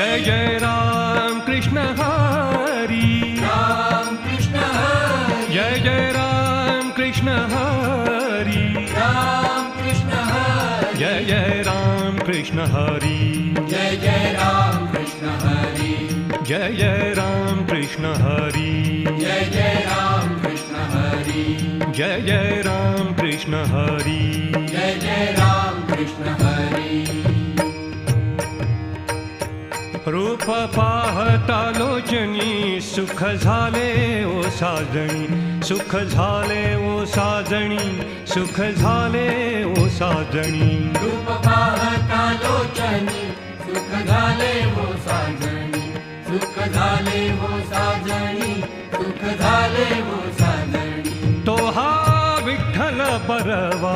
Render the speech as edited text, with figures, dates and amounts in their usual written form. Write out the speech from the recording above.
जय जय राम कृष्ण हरी, राम कृष्ण हरी, जय जय राम कृष्ण हरी, राम कृष्ण हरी, जय जय राम कृष्ण हरी, जय जय राम कृष्ण हरी, जय जय राम कृष्ण हरी, जय जय राम कृष्ण हरी, जय जय राम कृष्ण हरी, जय जय राम कृष्ण हरी. रूप पाहता लोचनी सुख झाले ओ साजणी, सुख झाले ओ साजणी, सुख झाले ओ साजणी. रूप पाहता लोचनी सुख झाले हो साजणी, सुख झाले हो साजणी, सुख झाले हो साजणी. तो हा विठ्ठल बरवा,